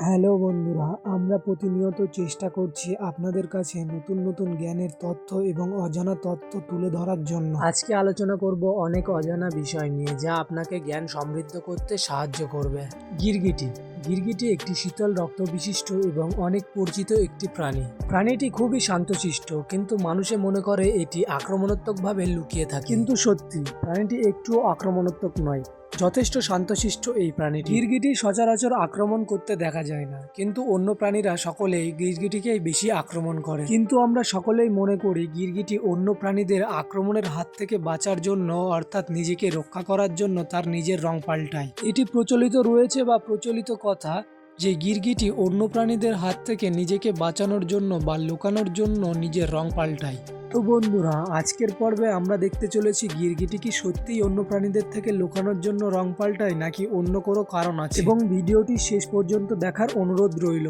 Hello বন্ধুরা, আমরা প্রতিনিয়ত চেষ্টা করছি আপনাদের কাছে নতুন নতুন জ্ঞানের তথ্য এবং অজানা তথ্য তুলে ধরার জন্য। আজকে আলোচনা করব অনেক অজানা বিষয় নিয়ে যা আপনাকে জ্ঞান সমৃদ্ধ করতে সাহায্য করবে। গিরগিটি গিরগিটি একটি শীতল রক্ত বিশিষ্ট এবং অনেক পরিচিত একটি প্রাণী। প্রাণীটি খুবই শান্তশিষ্ট, কিন্তু মানুষে মনে করে এটি আক্রমণাত্মকভাবে লুকিয়ে থাকে। কিন্তু সত্যি প্রাণীটি একটুও আক্রমণাত্মক নয়, যথেষ্ট শান্তশিষ্ট এই প্রাণীটি। গিরগিটি সচরাচর আক্রমণ করতে দেখা যায় না, কিন্তু অন্য প্রাণীরা সকলেই গিরগিটিকেই বেশি আক্রমণ করে। কিন্তু আমরা সকলেই মনে করি গিরগিটি অন্য প্রাণীদের আক্রমণের হাত থেকে বাঁচার জন্য, অর্থাৎ নিজেকে রক্ষা করার জন্য তার নিজের রং পাল্টায়। এটি প্রচলিত রয়েছে বা প্রচলিত কথা যে গিরগিটি অন্য প্রাণীদের হাত থেকে নিজেকে বাঁচানোর জন্য বা লুকানোর জন্য নিজের রং পাল্টায়। তো বন্ধুরা, আজকের পর্বে আমরা দেখতে চলেছি গিরগিটি কি সত্যিই অন্য প্রাণীদের থেকে লুকানোর জন্য রং পাল্টায় নাকি অন্য কোনো কারণ আছে, এবং ভিডিওটি শেষ পর্যন্ত দেখার অনুরোধ রইল।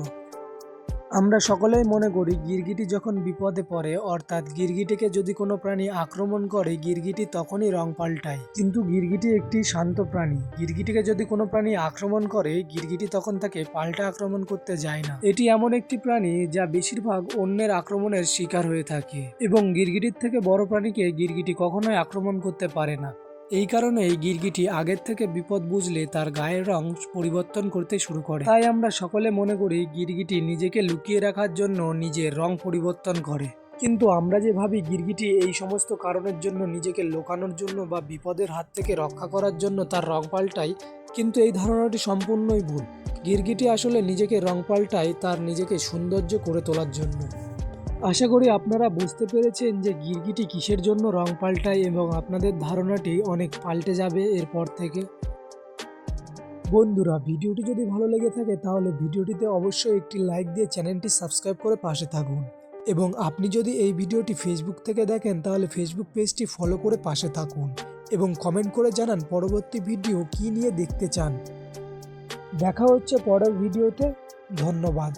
আমরা সকলেই মনে করি গিরগিটি যখন বিপদে পড়ে, অর্থাৎ গিরগিটিকে যদি কোনো প্রাণী আক্রমণ করে, গিরগিটি তখনই রং পাল্টায়। কিন্তু গিরগিটি একটি শান্ত প্রাণী। গিরগিটিকে যদি কোনো প্রাণী আক্রমণ করে, গিরগিটি তখন তাকে পাল্টা আক্রমণ করতে যায় না। এটি এমন একটি প্রাণী যা বেশিরভাগ অন্যের আক্রমণের শিকার হয়ে থাকে, এবং গিরগিটির থেকে বড় প্রাণীকে গিরগিটি কখনোই আক্রমণ করতে পারে না। এই কারণেই গিরগিটি আগের থেকে বিপদ বুঝলে তার গায়ের রং পরিবর্তন করতে শুরু করে। তাই আমরা সকলে মনে করি গিরগিটি নিজেকে লুকিয়ে রাখার জন্য নিজের রং পরিবর্তন করে। কিন্তু আমরা যে ভাবি গিরগিটি এই সমস্ত কারণের জন্য নিজেকে লুকানোর জন্য বা বিপদের হাত থেকে রক্ষা করার জন্য তার রং পাল্টায়, কিন্তু এই ধারণাটি সম্পূর্ণই ভুল। গিরগিটি আসলে নিজেকে রং পাল্টায় তার নিজেকে সৌন্দর্য করে তোলার জন্য। আশা করি আপনারা বুঝতে পেরেছেন যে গিরগিটি কিসের জন্য রং পাল্টায়, এবং আপনাদের ধারণাটি অনেক পাল্টে যাবে এরপর থেকে। বন্ধুরা, ভিডিওটি যদি ভালো লেগে থাকে তাহলে ভিডিওটিতে অবশ্যই একটি লাইক দিয়ে চ্যানেলটি সাবস্ক্রাইব করে পাশে থাকুন, এবং আপনি যদি এই ভিডিওটি ফেসবুক থেকে দেখেন তাহলে ফেসবুক পেজটি ফলো করে পাশে থাকুন, এবং কমেন্ট করে জানান পরবর্তী ভিডিও কী নিয়ে দেখতে চান। দেখা হচ্ছে পরের ভিডিওতে। ধন্যবাদ।